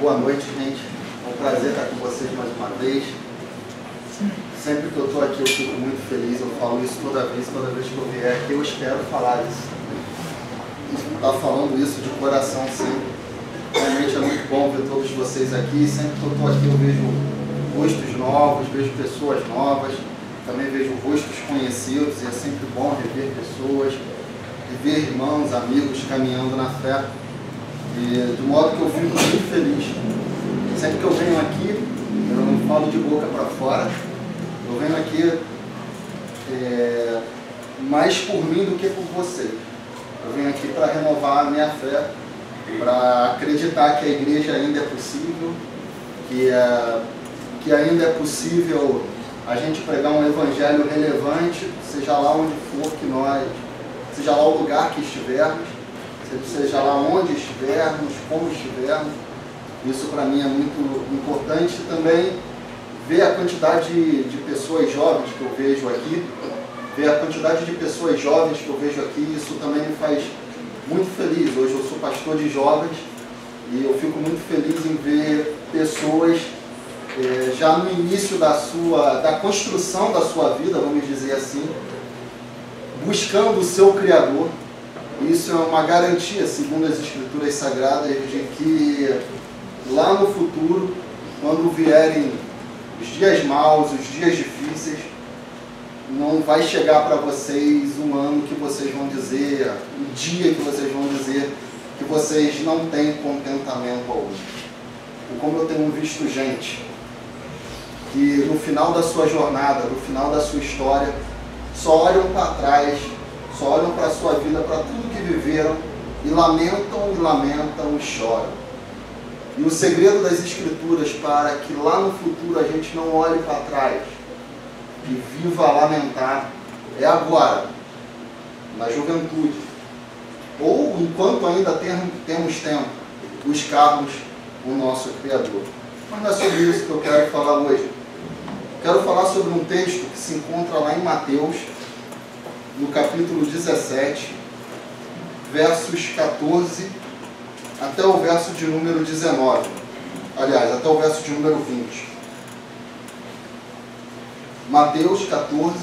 Boa noite, gente. É um prazer estar com vocês mais uma vez. Sempre que eu estou aqui eu fico muito feliz, eu falo isso toda vez que eu vier aqui, eu espero falar isso. Estar falando isso de coração sempre. Realmente é muito bom ver todos vocês aqui. Sempre que eu estou aqui eu vejo rostos novos, vejo pessoas novas, também vejo rostos conhecidos e é sempre bom rever pessoas, rever irmãos, amigos caminhando na fé. E de modo que eu fico muito feliz. Sempre que eu venho aqui, eu não falo de boca para fora, eu venho aqui mais por mim do que por vocês. Eu venho aqui para renovar a minha fé, para acreditar que a igreja ainda é possível, que ainda é possível a gente pregar um evangelho relevante, seja lá onde for que nós, seja lá o lugar que estivermos, seja lá onde estivermos, como estivermos. Isso para mim é muito importante. Também ver a quantidade de pessoas jovens que eu vejo aqui, isso também me faz muito feliz. Hoje eu sou pastor de jovens e eu fico muito feliz em ver pessoas já no início da construção da sua vida, vamos dizer assim, buscando o seu Criador. Isso é uma garantia, segundo as Escrituras Sagradas, de que lá no futuro, quando vierem os dias maus, os dias difíceis, não vai chegar para vocês um ano que vocês vão dizer, um dia que vocês vão dizer que vocês não têm contentamento algum. E como eu tenho visto gente que no final da sua jornada, no final da sua história, só olham para trás, só olham para a sua vida, para tudo que viveram, e lamentam e choram. E o segredo das Escrituras para que lá no futuro a gente não olhe para trás e viva a lamentar é agora, na juventude, ou enquanto ainda temos tempo, buscarmos o nosso Criador. Mas não é sobre isso que eu quero falar hoje. Quero falar sobre um texto que se encontra lá em Mateus, no capítulo 17, versos 14 até o verso de número 19. Aliás, até o verso de número 20. Mateus 14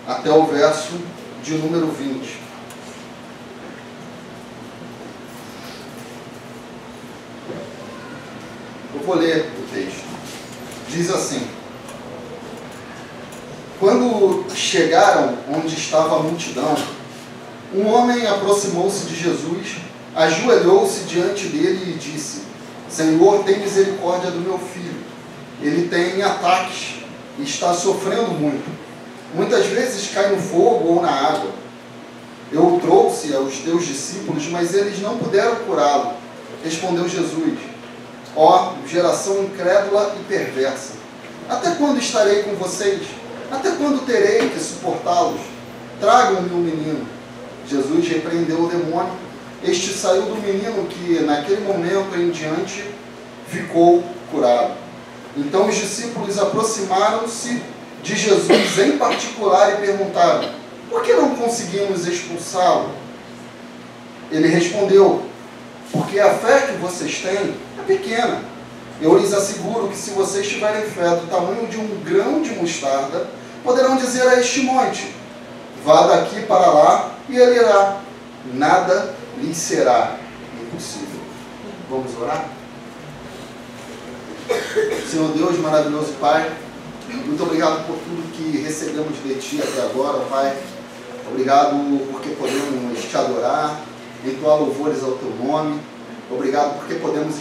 até o verso de número 20. Eu vou ler o texto. Diz assim: Quando chegaram onde estava a multidão, um homem aproximou-se de Jesus, ajoelhou-se diante dele e disse: Senhor, tem misericórdia do meu filho. Ele tem ataques e está sofrendo muito. Muitas vezes cai no fogo ou na água. Eu o trouxe aos teus discípulos, mas eles não puderam curá-lo. Respondeu Jesus: Ó, geração incrédula e perversa, até quando estarei com vocês? Até quando terei que suportá-los? Tragam-me um menino. Jesus repreendeu o demônio. Este saiu do menino, que naquele momento em diante ficou curado. Então os discípulos aproximaram-se de Jesus em particular e perguntaram: por que não conseguimos expulsá-lo? Ele respondeu: porque a fé que vocês têm é pequena. Eu lhes asseguro que se vocês tiverem fé do tamanho de um grão de mostarda, poderão dizer a este monte: vá daqui para lá, e ele irá. Nada lhes será impossível. Vamos orar? Senhor Deus, maravilhoso Pai, muito obrigado por tudo que recebemos de Ti até agora, Pai. Obrigado porque podemos Te adorar, entoar louvores ao Teu nome. Obrigado porque podemos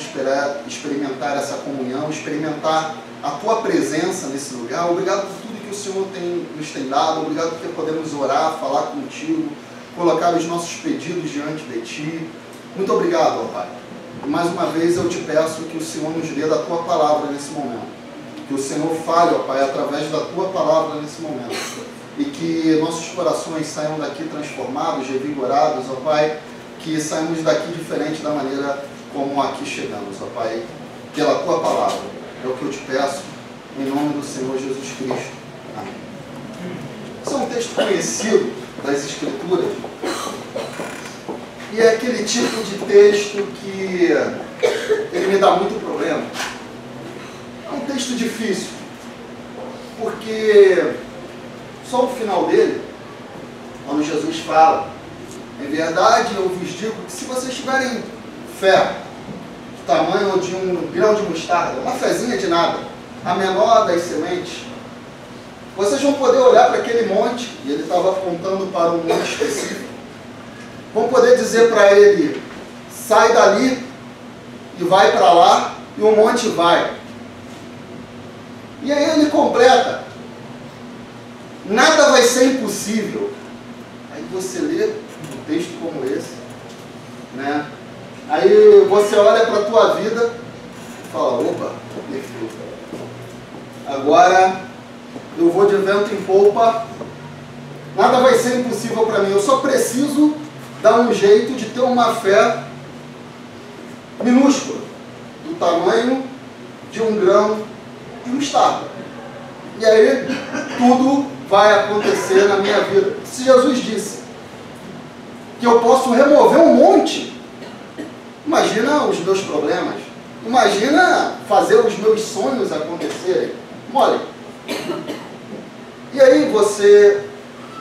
experimentar essa comunhão, experimentar a Tua presença nesse lugar. Obrigado por tudo que o Senhor nos tem dado. Obrigado porque podemos orar, falar contigo, colocar os nossos pedidos diante de Ti. Muito obrigado, ó Pai. E mais uma vez eu Te peço que o Senhor nos dê da Tua palavra nesse momento. Que o Senhor fale, ó Pai, através da Tua palavra nesse momento. E que nossos corações saiam daqui transformados, revigorados, ó Pai. Que saímos daqui diferente da maneira como aqui chegamos, ó Pai. Pela Tua palavra. É o que eu Te peço, em nome do Senhor Jesus Cristo. Amém. Esse é um texto conhecido das Escrituras, e é aquele tipo de texto que me dá muito problema. É um texto difícil, porque só o final dele, quando Jesus fala, em verdade eu vos digo que se vocês tiverem fé do tamanho de um grão de mostarda, uma fezinha de nada, a menor das sementes, vocês vão poder olhar para aquele monte, e ele estava apontando para um monte específico, vão poder dizer para ele, sai dali e vai para lá, e o monte vai. E aí ele completa, nada vai ser impossível. Aí você lê um texto como esse, né? Aí você olha para a tua vida e fala, opa, agora eu vou de vento em polpa, nada vai ser impossível para mim, eu só preciso dar um jeito de ter uma fé minúscula, do tamanho de um grão de mostarda. E aí tudo vai acontecer na minha vida. Se Jesus disse que eu posso remover um monte, imagina os meus problemas, imagina fazer os meus sonhos acontecerem. Mole. E aí você,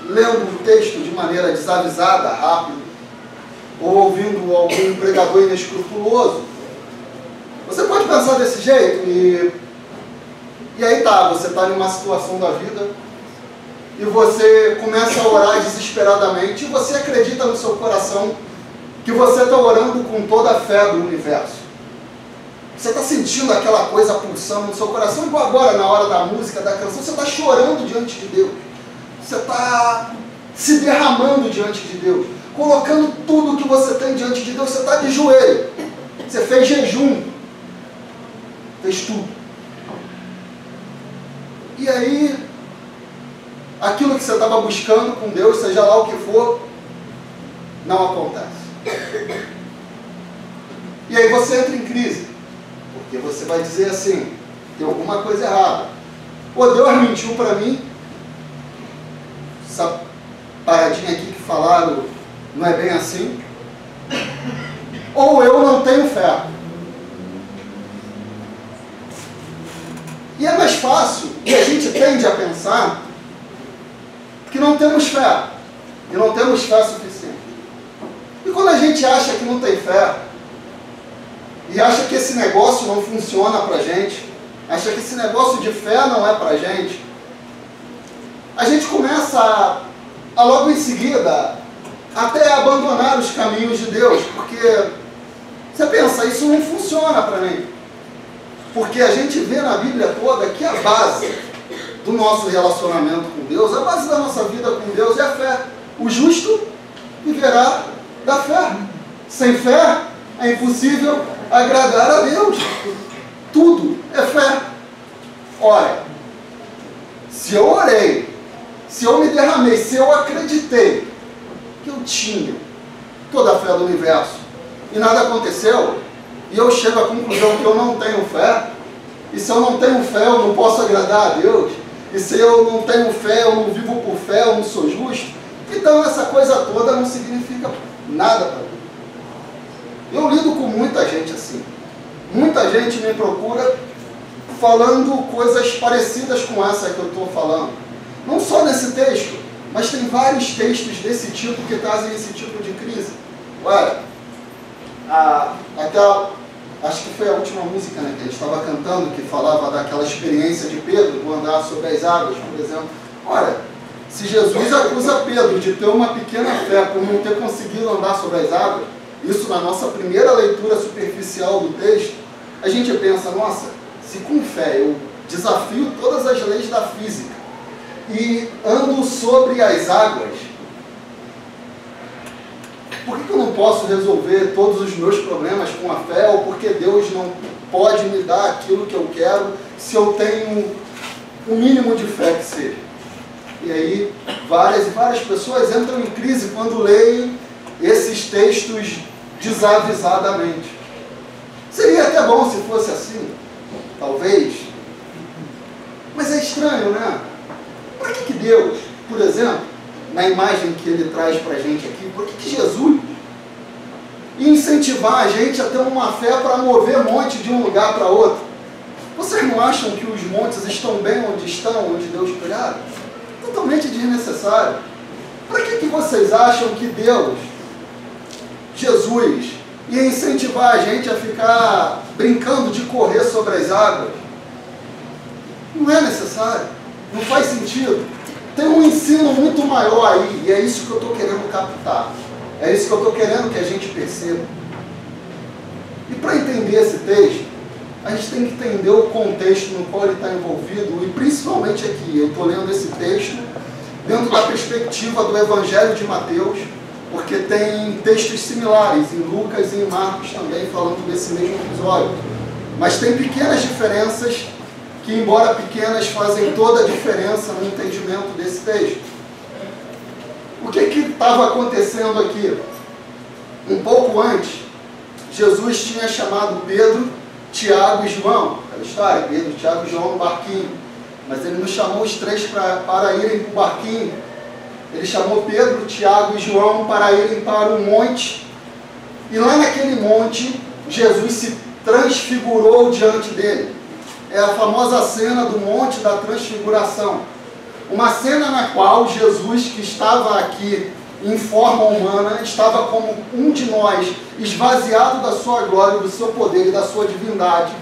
lendo o texto de maneira desavisada, rápido, ou ouvindo algum pregador inescrupuloso, você pode pensar desse jeito e aí tá, você está em uma situação da vida e você começa a orar desesperadamente e você acredita no seu coração que você está orando com toda a fé do universo. Você está sentindo aquela coisa pulsando no seu coração, igual agora na hora da música, da canção, você está chorando diante de Deus. Você está se derramando diante de Deus, colocando tudo que você tem diante de Deus. Você está de joelho, você fez jejum, fez tudo. E aí, aquilo que você estava buscando com Deus, seja lá o que for, não acontece. E aí você entra em crise, porque você vai dizer assim, tem alguma coisa errada. Ou Deus mentiu para mim, essa paradinha aqui que falaram não é bem assim, ou eu não tenho fé. E é mais fácil, e a gente tende a pensar que não temos fé, e não temos fé suficiente. E quando a gente acha que não tem fé, e acha que esse negócio não funciona pra gente, acha que esse negócio de fé não é pra gente, a gente começa a logo em seguida até abandonar os caminhos de Deus, porque você pensa, isso não funciona para mim. Porque a gente vê na Bíblia toda que a base do nosso relacionamento com Deus, a base da nossa vida com Deus é a fé. O justo viverá da fé. Sem fé é impossível agradar a Deus. Tudo é fé. Ora, se eu orei, se eu me derramei, se eu acreditei que eu tinha toda a fé do universo e nada aconteceu, e eu chego à conclusão que eu não tenho fé, e se eu não tenho fé eu não posso agradar a Deus, e se eu não tenho fé eu não vivo por fé, eu não sou justo, então essa coisa toda não significa nada para mim. Eu lido com muita gente assim. Muita gente me procura falando coisas parecidas com essa que eu estou falando. Não só nesse texto, mas tem vários textos desse tipo que trazem esse tipo de crise. Olha, acho que foi a última música, né, que a gente estava cantando, que falava daquela experiência de Pedro, do andar sobre as águas, por exemplo. Olha, se Jesus acusa Pedro de ter uma pequena fé por não ter conseguido andar sobre as águas, isso na nossa primeira leitura superficial do texto, a gente pensa, nossa, se com fé eu desafio todas as leis da física e ando sobre as águas, por que eu não posso resolver todos os meus problemas com a fé, ou porque Deus não pode me dar aquilo que eu quero se eu tenho o mínimo de fé que seja? E aí várias e várias pessoas entram em crise quando leem esses textos desavisadamente. Seria até bom se fosse assim, talvez, mas é estranho, né? Por que Deus, por exemplo, na imagem que ele traz para a gente aqui, por que Jesus e incentivar a gente a ter uma fé para mover monte de um lugar para outro. Vocês não acham que os montes estão bem onde estão, onde Deus criaram? Totalmente desnecessário. Para que vocês acham que Deus, Jesus, ia incentivar a gente a ficar brincando de correr sobre as águas? Não é necessário, não faz sentido. Tem um ensino muito maior aí, e é isso que eu estou querendo captar. É isso que eu estou querendo que a gente perceba. E para entender esse texto, a gente tem que entender o contexto no qual ele está envolvido, e principalmente aqui, eu estou lendo esse texto dentro da perspectiva do Evangelho de Mateus, porque tem textos similares em Lucas e em Marcos também falando desse mesmo episódio. Mas tem pequenas diferenças que, embora pequenas, fazem toda a diferença no entendimento desse texto. O que estava acontecendo aqui? Um pouco antes, Jesus tinha chamado Pedro, Tiago e João. Aquela história, Pedro, Tiago e João no barquinho. Mas ele não chamou os três para irem para o barquinho. Ele chamou Pedro, Tiago e João para irem para um monte. E lá naquele monte, Jesus se transfigurou diante dele. É a famosa cena do Monte da Transfiguração. Uma cena na qual Jesus, que estava aqui em forma humana, estava como um de nós, esvaziado da sua glória, do seu poder e da sua divindade,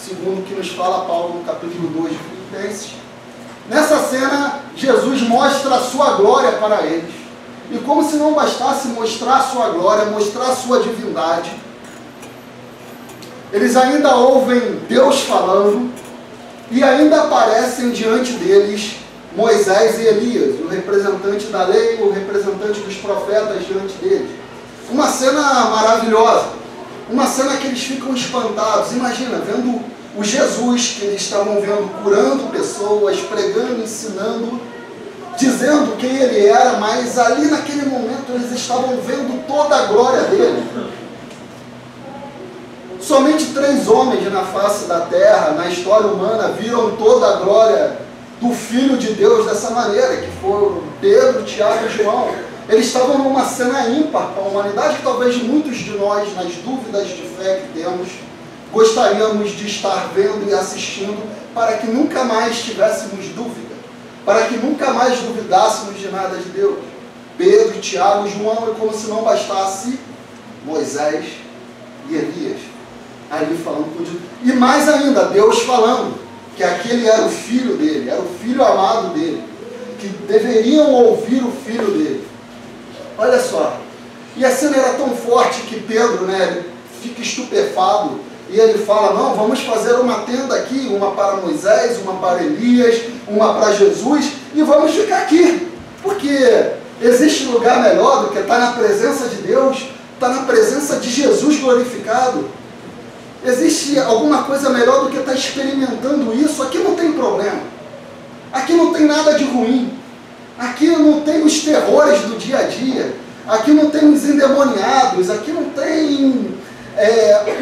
segundo o que nos fala Paulo no capítulo 2 de Filipenses. Nessa cena, Jesus mostra a sua glória para eles. E como se não bastasse mostrar a sua glória, mostrar a sua divindade, eles ainda ouvem Deus falando e ainda aparecem diante deles Moisés e Elias, o representante da lei, o representante dos profetas diante deles. Uma cena maravilhosa, uma cena que eles ficam espantados. Imagina, vendo o Jesus que eles estavam vendo curando pessoas, pregando, ensinando, dizendo quem ele era, mas ali naquele momento eles estavam vendo toda a glória dele. Somente 3 homens na face da terra, na história humana, viram toda a glória do Filho de Deus dessa maneira, que foram Pedro, Tiago e João. Eles estavam numa cena ímpar para a humanidade, que talvez muitos de nós, nas dúvidas de fé que temos, gostaríamos de estar vendo e assistindo, para que nunca mais tivéssemos dúvida, para que nunca mais duvidássemos de nada de Deus. Pedro, Tiago e João, é como se não bastasse Moisés e Elias ali falando com Deus. E mais ainda, Deus falando que aquele era o filho dele, era o filho amado dele, que deveriam ouvir o filho dele. Olha só, e a cena era tão forte que Pedro, ele fica estupefado, e ele fala, não, vamos fazer uma tenda aqui, uma para Moisés, uma para Elias, uma para Jesus, e vamos ficar aqui, porque existe lugar melhor do que estar na presença de Deus, estar na presença de Jesus glorificado. Existe alguma coisa melhor do que estar experimentando isso? Aqui não tem problema. Aqui não tem nada de ruim. Aqui não tem os terrores do dia a dia. Aqui não tem os endemoniados. Aqui não tem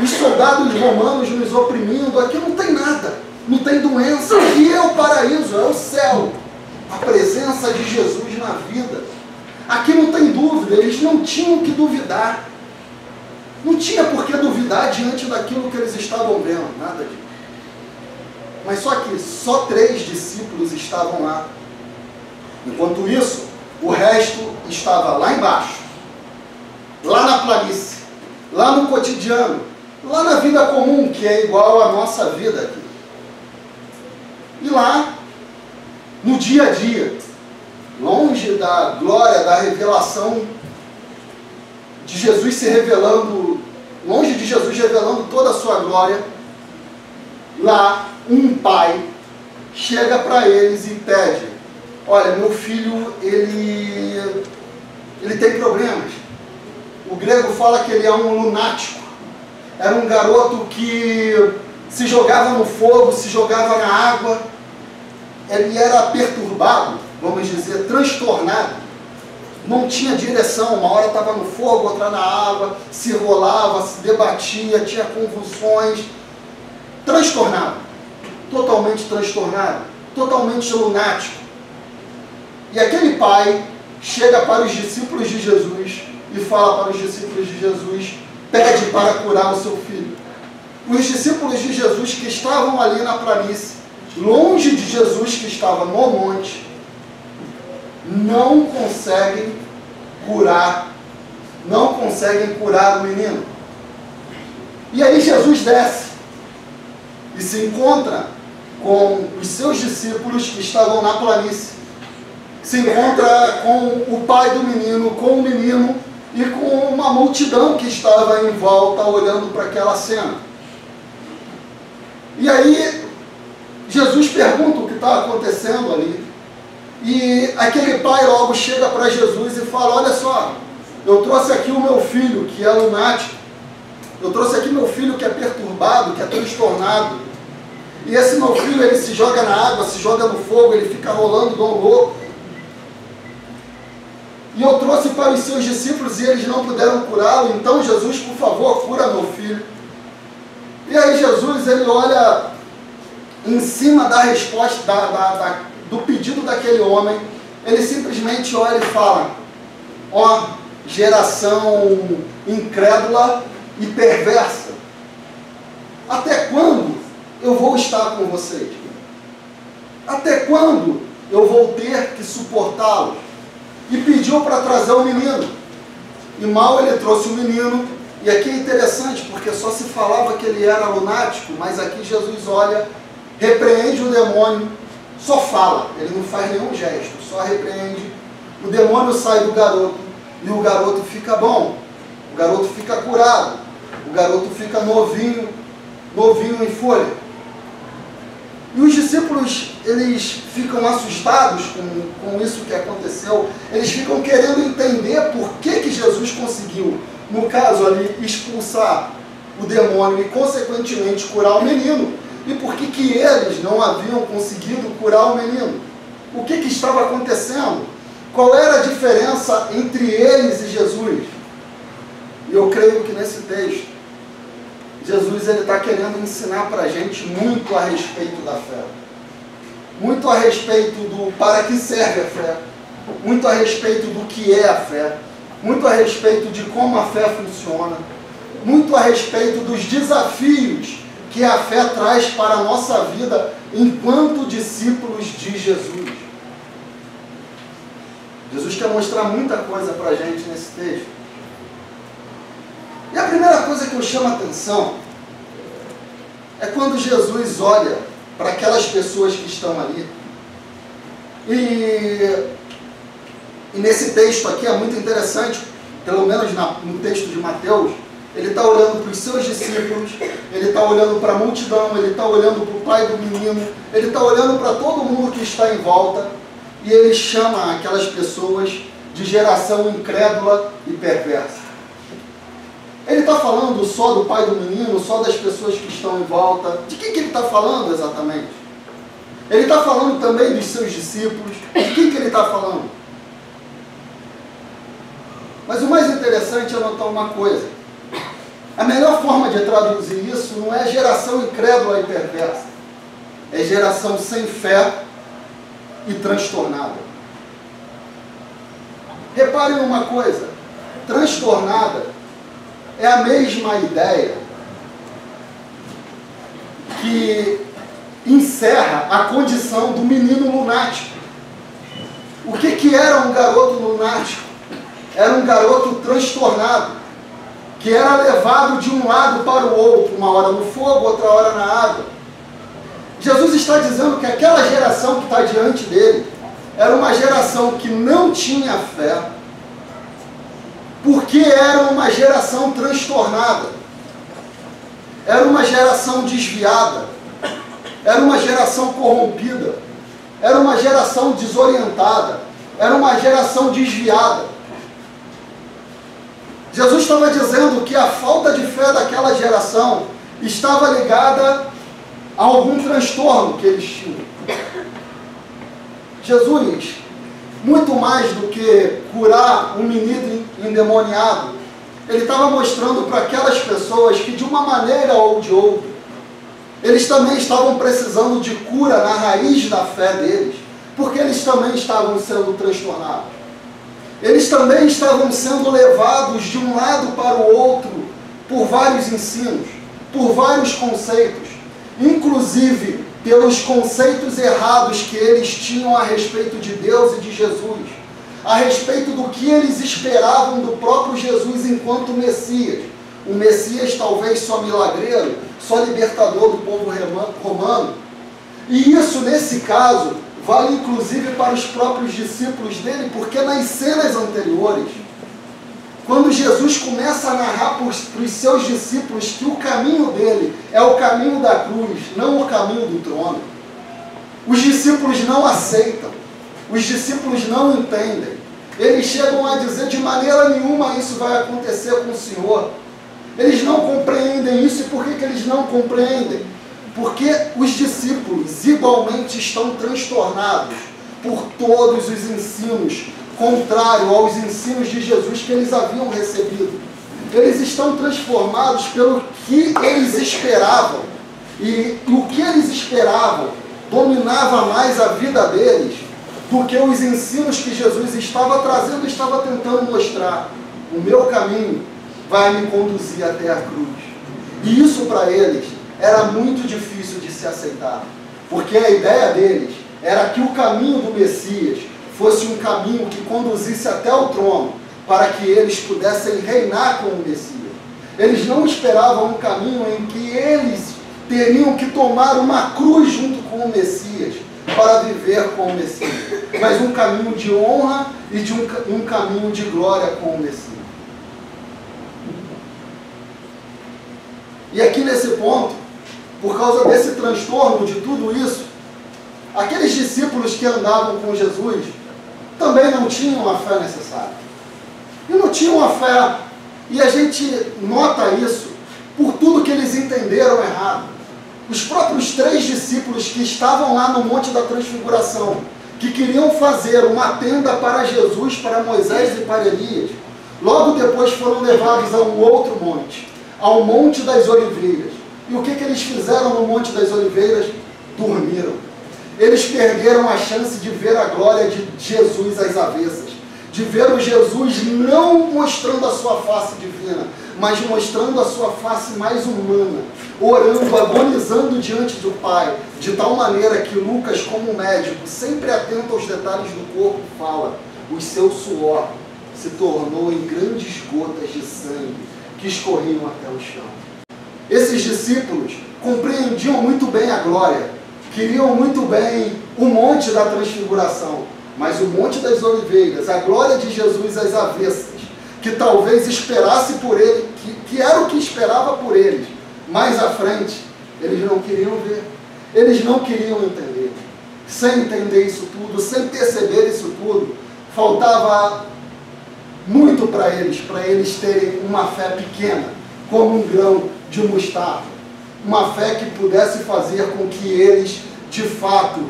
os soldados romanos nos oprimindo. Aqui não tem nada. Não tem doença. Aqui é o paraíso, é o céu. A presença de Jesus na vida. Aqui não tem dúvida. Eles não tinham que duvidar. Não tinha por que duvidar diante daquilo que eles estavam vendo, nada disso. Mas só que só 3 discípulos estavam lá. Enquanto isso, o resto estava lá embaixo, lá na planície, lá no cotidiano, lá na vida comum, que é igual à nossa vida aqui. E lá, no dia a dia, longe da glória, da revelação de Jesus se revelando, longe de Jesus revelando toda a sua glória, lá um pai chega para eles e pede, olha, meu filho, ele tem problemas. O grego fala que ele é um lunático, era um garoto que se jogava no fogo, se jogava na água, ele era perturbado, vamos dizer, transtornado. Não tinha direção, uma hora estava no fogo, outra na água, se rolava, se debatia, tinha convulsões, transtornado, totalmente lunático. E aquele pai chega para os discípulos de Jesus e fala para os discípulos de Jesus, pede para curar o seu filho. Os discípulos de Jesus que estavam ali na planície, longe de Jesus que estava no monte, não conseguem curar o menino. E aí Jesus desce e se encontra com os seus discípulos que estavam na planície. Se encontra com o pai do menino, com o menino e com uma multidão que estava em volta olhando para aquela cena. E aí Jesus pergunta o que está acontecendo ali. E aquele pai logo chega para Jesus e fala: olha só, eu trouxe aqui o meu filho que é lunático, eu trouxe aqui meu filho que é perturbado, que é transtornado, e esse meu filho, ele se joga na água, se joga no fogo, ele fica rolando igual um louco, e eu trouxe para os seus discípulos e eles não puderam curá-lo, então Jesus, por favor, cura meu filho. E aí Jesus, ele olha em cima da resposta, do pedido daquele homem, ele simplesmente olha e fala: ó, geração incrédula e perversa, até quando eu vou estar com vocês? Até quando eu vou ter que suportá-los? E pediu para trazer o menino. E mal ele trouxe o menino. E aqui é interessante, porque só se falava que ele era lunático, mas aqui Jesus olha, repreende o demônio, só fala, ele não faz nenhum gesto, só repreende. O demônio sai do garoto e o garoto fica bom, o garoto fica curado, o garoto fica novinho em folha. E os discípulos, eles ficam assustados com isso que aconteceu, eles ficam querendo entender por que Jesus conseguiu, no caso ali, expulsar o demônio e consequentemente curar o menino, e por que eles não haviam conseguido curar o menino. O que estava acontecendo? Qual era a diferença entre eles e Jesus? E eu creio que nesse texto, Jesus está querendo ensinar para a gente muito a respeito da fé. Muito a respeito do para que serve a fé. Muito a respeito do que é a fé. Muito a respeito de como a fé funciona. Muito a respeito dos desafios que a fé traz para a nossa vida enquanto discípulos de Jesus. Jesus quer mostrar muita coisa para a gente nesse texto. E a primeira coisa que eu chamo a atenção é quando Jesus olha para aquelas pessoas que estão ali. E nesse texto aqui é muito interessante, pelo menos no texto de Mateus, ele está olhando para os seus discípulos, ele está olhando para a multidão, ele está olhando para o pai do menino, ele está olhando para todo mundo que está em volta, e ele chama aquelas pessoas de geração incrédula e perversa. Ele está falando só do pai do menino, só das pessoas que estão em volta? De quem que ele está falando exatamente? Ele está falando também dos seus discípulos? De quem que ele está falando? Mas o mais interessante é notar uma coisa. A melhor forma de traduzir isso não é geração incrédula e perversa. É geração sem fé e transtornada. Reparem uma coisa. Transtornada é a mesma ideia que encerra a condição do menino lunático. O que era um garoto lunático? Era um garoto transtornado, que era levado de um lado para o outro, uma hora no fogo, outra hora na água. Jesus está dizendo que aquela geração que está diante dele era uma geração que não tinha fé, porque era uma geração transtornada, era uma geração desviada, era uma geração corrompida, era uma geração desorientada, era uma geração desviada. Jesus estava dizendo que a falta de fé daquela geração estava ligada a algum transtorno que eles tinham. Jesus, muito mais do que curar um menino endemoniado, ele estava mostrando para aquelas pessoas que, de uma maneira ou de outra, eles também estavam precisando de cura na raiz da fé deles, porque eles também estavam sendo transtornados. Eles também estavam sendo levados de um lado para o outro por vários ensinos, por vários conceitos, inclusive pelos conceitos errados que eles tinham a respeito de Deus e de Jesus, a respeito do que eles esperavam do próprio Jesus enquanto Messias. O Messias talvez só milagreiro, só libertador do povo romano. E isso, nesse caso, vale inclusive para os próprios discípulos dele, porque nas cenas anteriores, quando Jesus começa a narrar para os seus discípulos que o caminho dele é o caminho da cruz, não o caminho do trono, os discípulos não aceitam, os discípulos não entendem. Eles chegam a dizer: de maneira nenhuma isso vai acontecer com o Senhor. Eles não compreendem isso. E por que eles não compreendem? Porque os discípulos igualmente estão transtornados por todos os ensinos contrários aos ensinos de Jesus que eles haviam recebido. Eles estão transformados pelo que eles esperavam. E o que eles esperavam dominava mais a vida deles do que os ensinos que Jesus estava trazendo, estava tentando mostrar. O meu caminho vai me conduzir até a cruz. E isso para eles era muito difícil de se aceitar, porque a ideia deles era que o caminho do Messias fosse um caminho que conduzisse até o trono, para que eles pudessem reinar com o Messias. Eles não esperavam um caminho em que eles teriam que tomar uma cruz junto com o Messias para viver com o Messias, mas um caminho de honra e de um caminho de glória com o Messias. E aqui nesse ponto, por causa desse transtorno de tudo isso, aqueles discípulos que andavam com Jesus também não tinham a fé necessária. E não tinham a fé, e a gente nota isso por tudo que eles entenderam errado. Os próprios 3 discípulos que estavam lá no Monte da Transfiguração, que queriam fazer uma tenda para Jesus, para Moisés e para Elias, logo depois foram levados a um outro monte, ao Monte das Oliveiras. E o que eles fizeram no Monte das Oliveiras? Dormiram. Eles perderam a chance de ver a glória de Jesus às avessas, de ver o Jesus não mostrando a sua face divina, mas mostrando a sua face mais humana, orando, agonizando diante do Pai, de tal maneira que Lucas, como médico, sempre atento aos detalhes do corpo, fala: o seu suor se tornou em grandes gotas de sangue que escorriam até o chão. Esses discípulos compreendiam muito bem a glória, queriam muito bem o Monte da Transfiguração, mas o Monte das Oliveiras, a glória de Jesus às avessas, que talvez esperasse por ele, que era o que esperava por eles, mais à frente, eles não queriam ver, eles não queriam entender. Sem entender isso tudo, sem perceber isso tudo, faltava muito para eles terem uma fé pequena, como um grão de mostarda, uma fé que pudesse fazer com que eles, de fato,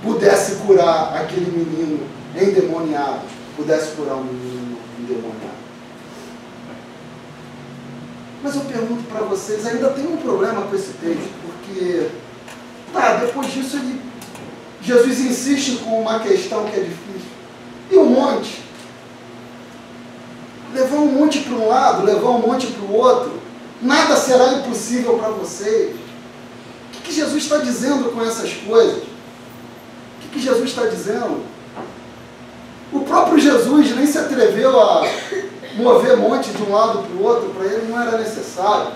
pudesse curar aquele menino endemoniado, pudesse curar um menino endemoniado. Mas eu pergunto para vocês, ainda tem um problema com esse texto, porque, depois disso Jesus insiste com uma questão que é difícil. E o monte? Levar um monte para um lado, levar um monte para o outro, nada será impossível para vocês. O que Jesus está dizendo com essas coisas? O que Jesus está dizendo? O próprio Jesus nem se atreveu a mover monte de um lado para o outro, para ele não era necessário.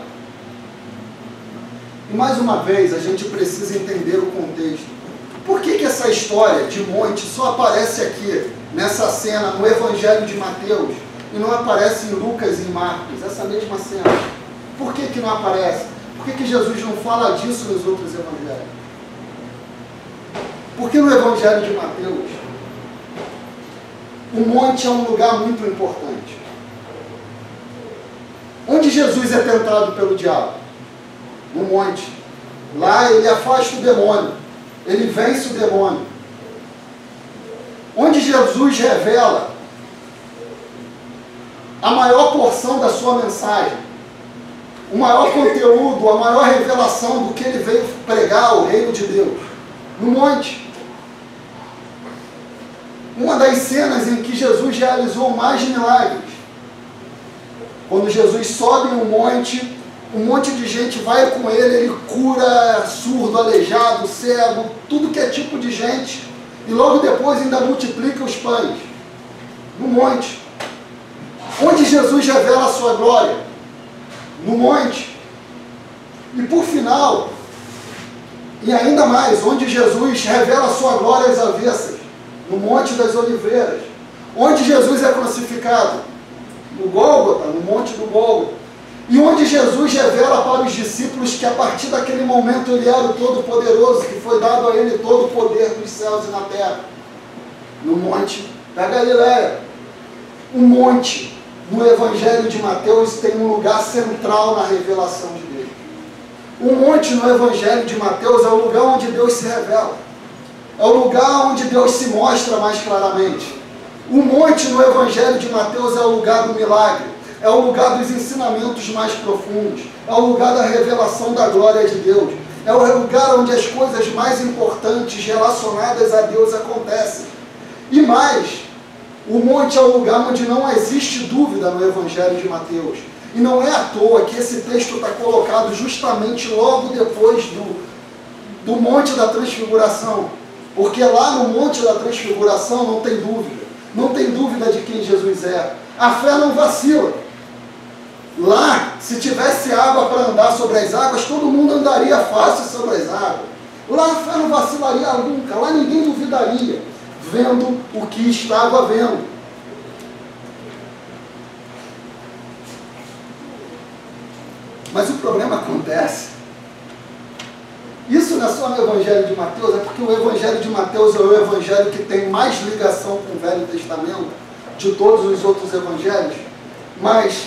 E mais uma vez, a gente precisa entender o contexto. Por que essa história de monte só aparece aqui, nessa cena, no Evangelho de Mateus, e não aparece em Lucas e em Marcos, essa mesma cena? Por que não aparece? Por que Jesus não fala disso nos outros evangelhos? Porque no Evangelho de Mateus, o monte é um lugar muito importante. Onde Jesus é tentado pelo diabo? No monte. Lá ele afasta o demônio. Ele vence o demônio. Onde Jesus revela a maior porção da sua mensagem, o maior conteúdo, a maior revelação do que ele veio pregar, o reino de Deus. No monte. Uma das cenas em que Jesus realizou mais milagres. Quando Jesus sobe em um monte de gente vai com ele cura surdo, aleijado, cego, tudo que é tipo de gente. E logo depois ainda multiplica os pães. No monte. Onde Jesus revela a sua glória? No monte. E por final, e ainda mais, onde Jesus revela a sua glória às avessas? No Monte das Oliveiras. Onde Jesus é crucificado? No Gólgota, no Monte do Gólgota. E onde Jesus revela para os discípulos que a partir daquele momento ele era o Todo-Poderoso, que foi dado a ele todo o poder nos céus e na terra. No Monte da Galileia. O monte, no Evangelho de Mateus, tem um lugar central na revelação de Deus. O monte no Evangelho de Mateus é o lugar onde Deus se revela. É o lugar onde Deus se mostra mais claramente. O monte no Evangelho de Mateus é o lugar do milagre. É o lugar dos ensinamentos mais profundos. É o lugar da revelação da glória de Deus. É o lugar onde as coisas mais importantes relacionadas a Deus acontecem. E mais, o monte é o lugar onde não existe dúvida no Evangelho de Mateus. E não é à toa que esse texto está colocado justamente logo depois do Monte da Transfiguração. Porque lá no Monte da Transfiguração não tem dúvida. Não tem dúvida de quem Jesus é. A fé não vacila. Lá, se tivesse água para andar sobre as águas, todo mundo andaria fácil sobre as águas. Lá a fé não vacilaria nunca. Lá ninguém duvidaria, vendo o que estava vendo. Mas o problema acontece. Isso não é só no Evangelho de Mateus, é porque o Evangelho de Mateus é o Evangelho que tem mais ligação com o Velho Testamento de todos os outros Evangelhos. Mas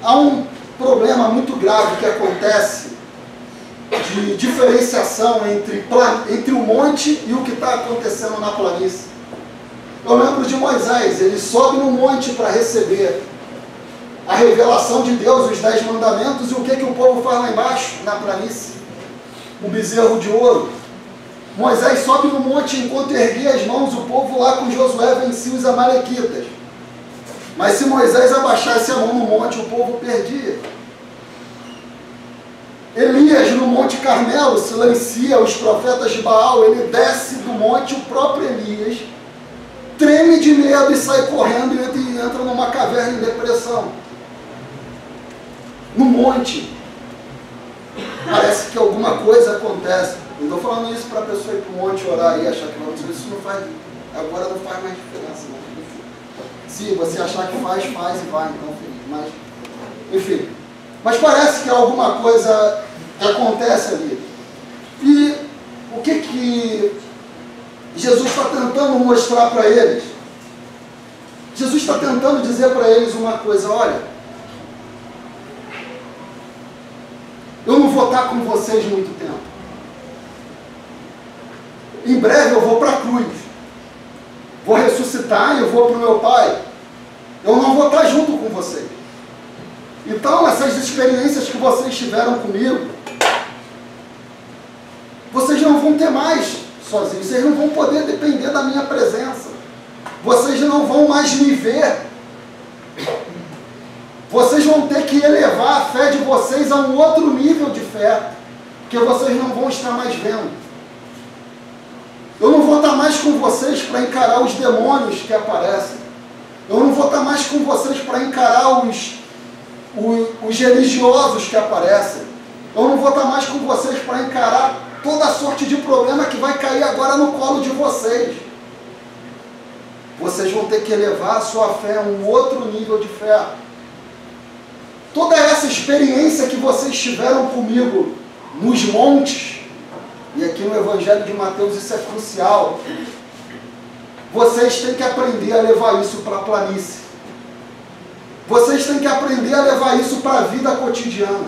há um problema muito grave que acontece de diferenciação entre o monte e o que está acontecendo na planície. Eu lembro de Moisés, ele sobe no monte para receber a revelação de Deus, os 10 mandamentos, e o que o povo faz lá embaixo, na planície? O bezerro de ouro. Moisés sobe no monte, enquanto erguia as mãos, o povo lá com Josué vencia os amalequitas. Mas se Moisés abaixasse a mão no monte, o povo perdia. Elias no Monte Carmelo silencia os profetas de Baal, ele desce do monte, o próprio Elias treme de medo e sai correndo e entra numa caverna em depressão. No monte, parece que alguma coisa acontece. Eu estou falando isso para a pessoa ir para o monte orar e achar que não, isso não faz, agora não faz mais diferença. Não. Se você achar que faz e vai, então feliz. Mas, enfim, mas parece que alguma coisa acontece ali. E o que Jesus está tentando mostrar para eles? Jesus está tentando dizer para eles uma coisa: olha, eu não vou estar com vocês muito tempo. Em breve eu vou para a cruz. Vou ressuscitar e eu vou para o meu Pai. Eu não vou estar junto com vocês. Então, essas experiências que vocês tiveram comigo, vocês não vão ter mais sozinhos. Vocês não vão poder depender da minha presença. Vocês não vão mais me ver. Vocês vão ter que elevar a fé de vocês a um outro nível de fé, porque vocês não vão estar mais vendo. Eu não vou estar mais com vocês para encarar os demônios que aparecem. Eu não vou estar mais com vocês para encarar os religiosos que aparecem. Eu não vou estar mais com vocês para encarar toda a sorte de problema que vai cair agora no colo de vocês. Vocês vão ter que elevar a sua fé a um outro nível de fé. Toda essa experiência que vocês tiveram comigo nos montes, e aqui no Evangelho de Mateus isso é crucial, vocês têm que aprender a levar isso para a planície. Vocês têm que aprender a levar isso para a vida cotidiana.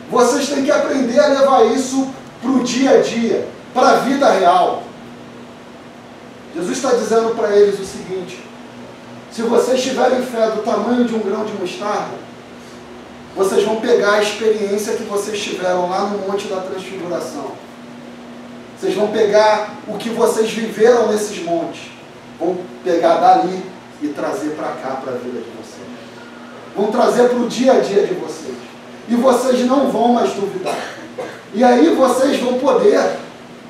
Vocês têm que aprender a levar isso para o dia a dia, para a vida real. Jesus está dizendo para eles o seguinte: se vocês tiverem fé do tamanho de um grão de mostarda, vocês vão pegar a experiência que vocês tiveram lá no Monte da Transfiguração. Vocês vão pegar o que vocês viveram nesses montes, vão pegar dali e trazer para cá, para a vida de vocês. vão trazer para o dia a dia de vocês. E vocês não vão mais duvidar. E aí vocês vão poder,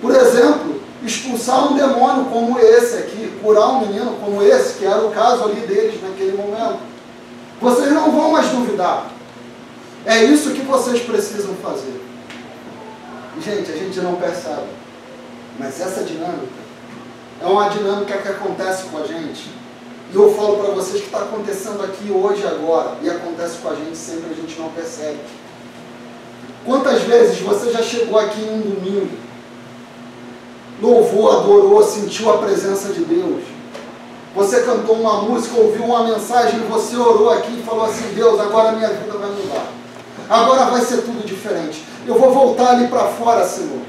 por exemplo, expulsar um demônio como esse aqui, curar um menino como esse, que era o caso ali deles naquele momento. Vocês não vão mais duvidar. É isso que vocês precisam fazer. Gente, a gente não percebe. Mas essa dinâmica é uma dinâmica que acontece com a gente. E eu falo para vocês que está acontecendo aqui hoje, agora. E acontece com a gente sempre, a gente não percebe. Quantas vezes você já chegou aqui em um domingo, louvou, adorou, sentiu a presença de Deus? Você cantou uma música, ouviu uma mensagem, você orou aqui e falou assim: Deus, agora minha vida vai mudar. Agora vai ser tudo diferente. Eu vou voltar ali para fora, Senhor.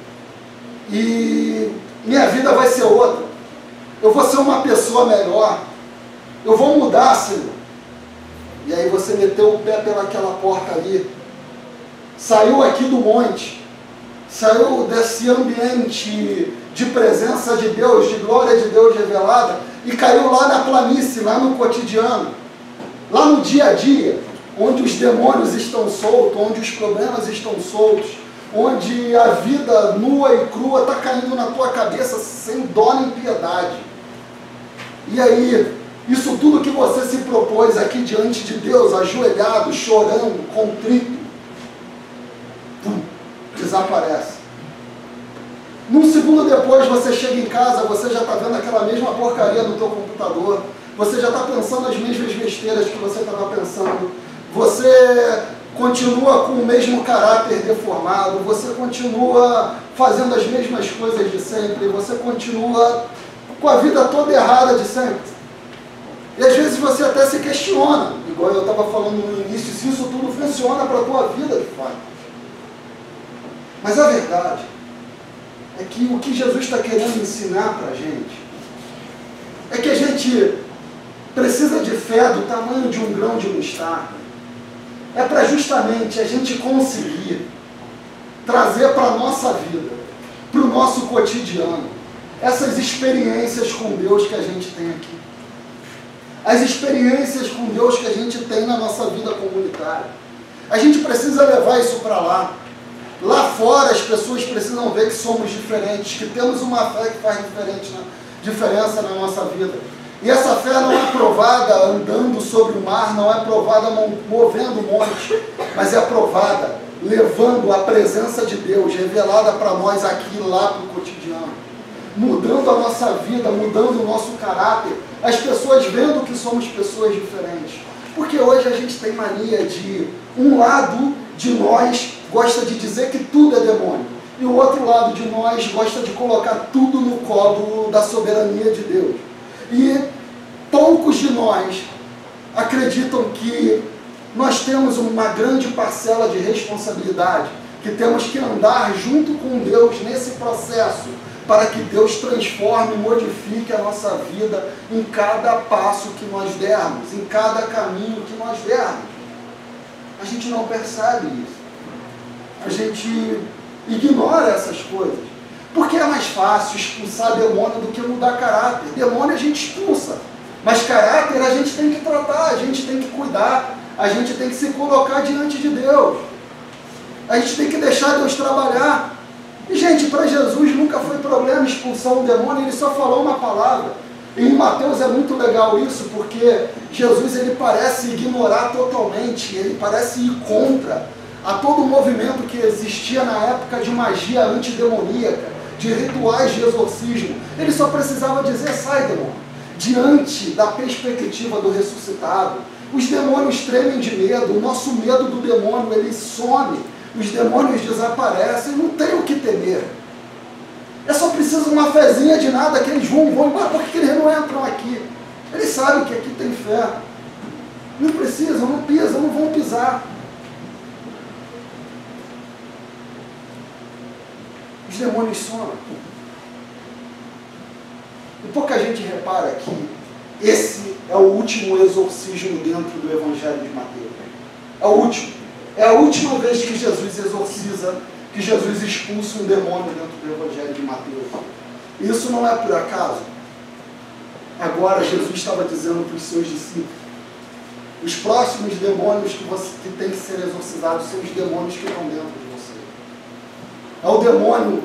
E minha vida vai ser outra. Eu vou ser uma pessoa melhor. Eu vou mudar, Senhor. E aí você meteu o pé pelaquela porta ali. Saiu aqui do monte. Saiu desse ambiente de presença de Deus, de glória de Deus revelada. E caiu lá na planície, lá no cotidiano. Lá no dia a dia. Onde os demônios estão soltos, onde os problemas estão soltos, onde a vida nua e crua está caindo na tua cabeça sem dó nem piedade. E aí, isso tudo que você se propôs aqui diante de Deus, ajoelhado, chorando, contrito, desaparece. Num segundo depois você chega em casa, você já está vendo aquela mesma porcaria no teu computador, você já está pensando as mesmas besteiras que você estava pensando. Você continua com o mesmo caráter deformado, você continua fazendo as mesmas coisas de sempre, você continua com a vida toda errada de sempre. E às vezes você até se questiona, igual eu estava falando no início, se isso tudo funciona para a tua vida de fato. Mas a verdade é que o que Jesus está querendo ensinar para a gente é que a gente precisa de fé do tamanho de um grão de mostarda. É para justamente a gente conseguir trazer para a nossa vida, para o nosso cotidiano, essas experiências com Deus que a gente tem aqui. As experiências com Deus que a gente tem na nossa vida comunitária. A gente precisa levar isso para lá. Lá fora as pessoas precisam ver que somos diferentes, que temos uma fé que faz diferença na nossa vida. E essa fé não é provada andando sobre o mar, não é provada movendo o monte, mas é provada levando a presença de Deus revelada para nós aqui, lá para o cotidiano. Mudando a nossa vida, mudando o nosso caráter. As pessoas vendo que somos pessoas diferentes. Porque hoje a gente tem mania de, um lado de nós gosta de dizer que tudo é demônio. E o outro lado de nós gosta de colocar tudo no colo da soberania de Deus. E poucos de nós acreditam que nós temos uma grande parcela de responsabilidade, que temos que andar junto com Deus nesse processo, para que Deus transforme e modifique a nossa vida em cada passo que nós dermos, em cada caminho que nós dermos. A gente não percebe isso. A gente ignora essas coisas. Porque é mais fácil expulsar demônio do que mudar caráter. Demônio a gente expulsa, mas caráter a gente tem que tratar, a gente tem que cuidar, a gente tem que se colocar diante de Deus. A gente tem que deixar Deus trabalhar. E, gente, para Jesus nunca foi problema expulsar um demônio, ele só falou uma palavra. E em Mateus é muito legal isso, porque Jesus ele parece ignorar totalmente, ele parece ir contra a todo o movimento que existia na época de magia antidemoníaca, de rituais de exorcismo. Ele só precisava dizer: sai, demônio. Diante da perspectiva do ressuscitado, os demônios tremem de medo, o nosso medo do demônio ele some, os demônios desaparecem, não tem o que temer. É só preciso uma fezinha de nada que eles vão embora. Por que eles não entram aqui? Eles sabem que aqui tem fé. Não precisam, não pisam, não vão pisar. Os demônios somem. E pouca gente repara que esse é o último exorcismo dentro do Evangelho de Mateus. É o último. É a última vez que Jesus exorciza, que Jesus expulsa um demônio dentro do Evangelho de Mateus. Isso não é por acaso. Agora Jesus estava dizendo para os seus discípulos: Os próximos demônios que tem que ser exorcizados são os demônios que estão dentro de você. É o demônio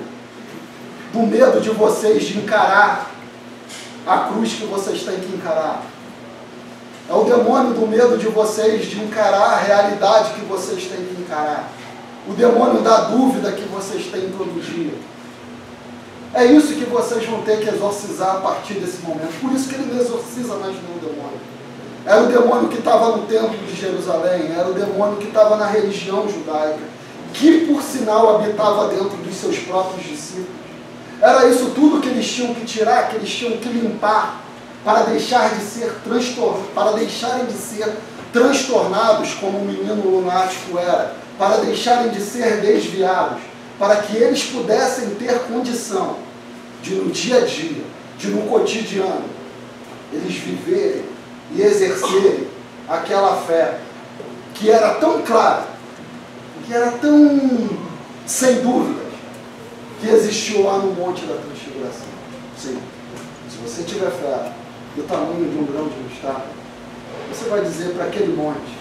do medo de vocês de encarar a cruz que vocês têm que encarar. É o demônio do medo de vocês de encarar a realidade que vocês têm que encarar. O demônio da dúvida que vocês têm todo dia. É isso que vocês vão ter que exorcizar a partir desse momento. Por isso que ele não exorciza mais nenhum demônio. Era o demônio que estava no templo de Jerusalém, era o demônio que estava na religião judaica, que por sinal habitava dentro dos seus próprios discípulos. Era isso tudo que eles tinham que tirar, que eles tinham que limpar, para deixarem de ser transtornados como o menino lunático era, para deixarem de ser desviados, para que eles pudessem ter condição de no dia a dia, de no cotidiano, eles viverem e exercerem aquela fé que era tão clara, que era tão sem dúvidas, que existiu lá no Monte da Transfiguração. Sim, se você tiver fé do tamanho de um grão de mostarda, você vai dizer para aquele monte,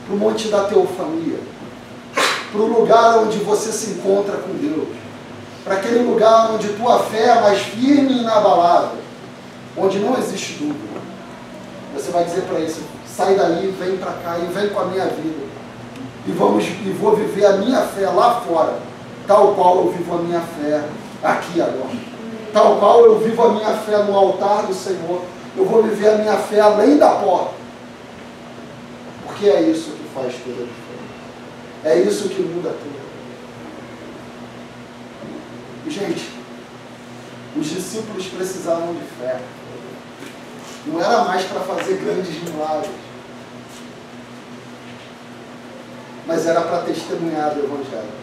para o monte da teofania, para o lugar onde você se encontra com Deus, para aquele lugar onde tua fé é mais firme e inabalável, onde não existe dúvida. Você vai dizer para isso, sai daí, vem para cá e vem com a minha vida. E vou viver a minha fé lá fora, tal qual eu vivo a minha fé aqui agora. Tal qual eu vivo a minha fé no altar do Senhor, eu vou viver a minha fé além da porta. Porque é isso que faz toda a diferença. É isso que muda tudo. E, gente, os discípulos precisavam de fé. Não era mais para fazer grandes milagres, mas era para testemunhar do Evangelho.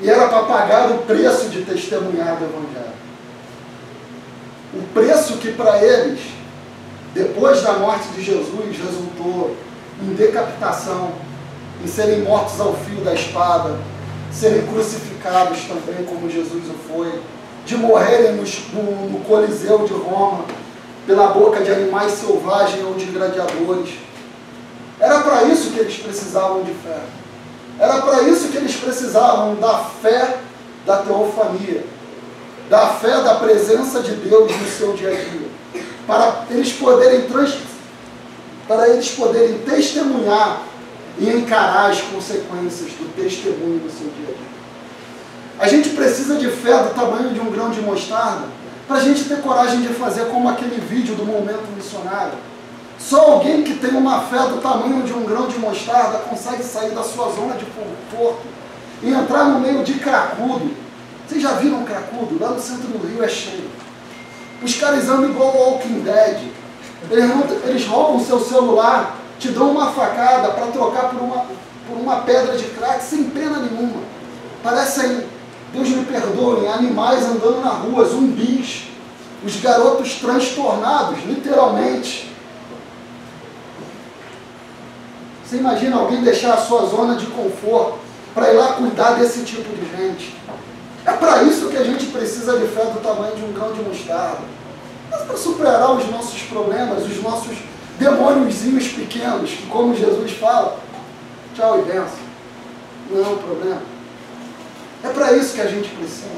E era para pagar o preço de testemunhar do Evangelho. O preço que para eles, depois da morte de Jesus, resultou em decapitação, em serem mortos ao fio da espada, serem crucificados também, como Jesus o foi, de morrerem no Coliseu de Roma, pela boca de animais selvagens ou de gladiadores. Era para isso que eles precisavam de fé. Era para isso que eles precisavam da fé da teofania, da fé da presença de Deus no seu dia a dia, para eles poderem testemunhar e encarar as consequências do testemunho no seu dia a dia. A gente precisa de fé do tamanho de um grão de mostarda para a gente ter coragem de fazer como aquele vídeo do Momento Missionário. Só alguém que tem uma fé do tamanho de um grão de mostarda consegue sair da sua zona de conforto e entrar no meio de cracudo. Vocês já viram um cracudo? Lá no centro do Rio é cheio. Os caras andam igual o Walking Dead. Eles roubam seu celular, te dão uma facada para trocar por uma pedra de crack sem pena nenhuma. Parecem, Deus me perdoe, animais andando na rua, zumbis. Os garotos transtornados, literalmente. Você imagina alguém deixar a sua zona de conforto para ir lá cuidar desse tipo de gente? É para isso que a gente precisa de fé do tamanho de um grão de mostarda. Mas para superar os nossos problemas, os nossos demôniozinhos pequenos, que como Jesus fala, tchau e benção, não é um problema. É para isso que a gente precisa.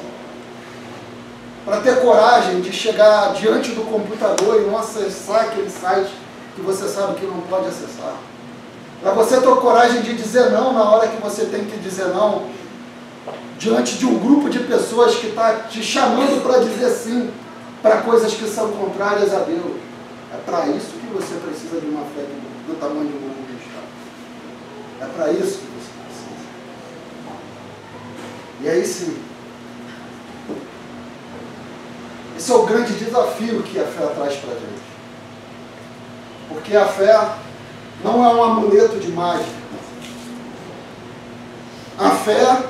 Para ter coragem de chegar diante do computador e não acessar aquele site que você sabe que não pode acessar. Para você ter coragem de dizer não na hora que você tem que dizer não, diante de um grupo de pessoas que está te chamando para dizer sim para coisas que são contrárias a Deus. É para isso que você precisa de uma fé do tamanho de um grão de mostarda. É para isso que você precisa. E aí sim, esse é o grande desafio que a fé traz para a gente. Porque a fé não é um amuleto de mágica. A fé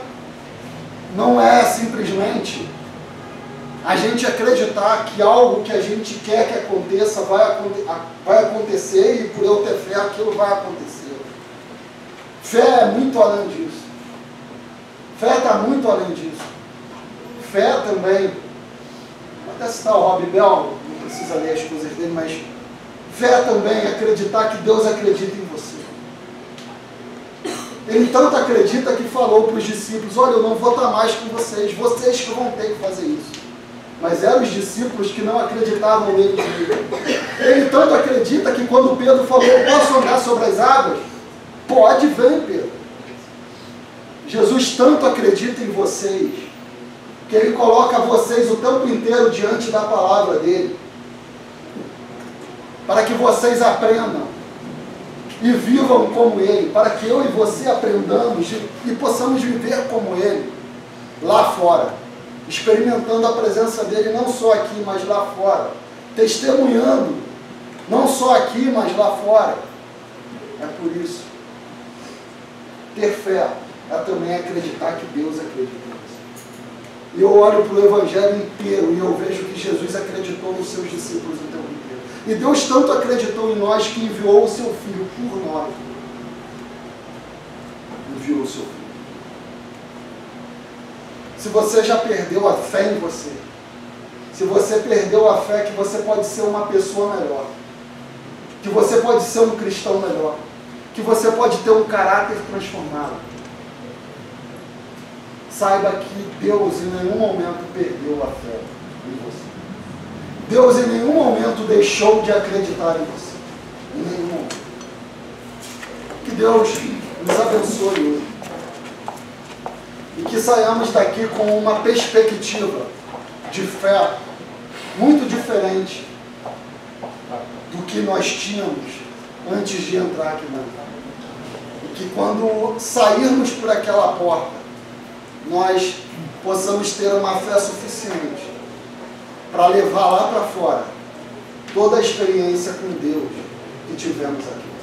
não é simplesmente a gente acreditar que algo que a gente quer que aconteça vai acontecer e por eu ter fé aquilo vai acontecer. Fé é muito além disso. Fé está muito além disso. Fé também, vou até citar o Rob Bell, não precisa ler as coisas dele, mas Fé também é acreditar que Deus acredita em você. Ele tanto acredita que falou para os discípulos, olha, eu não vou estar mais com vocês, vocês que vão ter que fazer isso. Mas eram os discípulos que não acreditavam nele. Ele tanto acredita que quando Pedro falou, eu posso andar sobre as águas? Pode, vem, Pedro. Jesus tanto acredita em vocês, que Ele coloca vocês o tempo inteiro diante da palavra dEle, para que vocês aprendam e vivam como Ele, para que eu e você aprendamos e possamos viver como Ele, lá fora, experimentando a presença dEle não só aqui, mas lá fora, testemunhando, não só aqui, mas lá fora. É por isso, ter fé é também acreditar que Deus acredita em você. E eu olho para o Evangelho inteiro e eu vejo que Jesus acreditou nos seus discípulos o tempo inteiro. E Deus tanto acreditou em nós que enviou o seu Filho por nós. Enviou o seu Filho. Se você já perdeu a fé em você, se você perdeu a fé que você pode ser uma pessoa melhor, que você pode ser um cristão melhor, que você pode ter um caráter transformado, saiba que Deus em nenhum momento perdeu a fé em você. Deus em nenhum momento deixou de acreditar em você. Em nenhum momento. Que Deus nos abençoe hoje. E que saiamos daqui com uma perspectiva de fé muito diferente do que nós tínhamos antes de entrar aqui dentro. E que quando sairmos por aquela porta, nós possamos ter uma fé suficiente para levar lá para fora toda a experiência com Deus que tivemos aqui.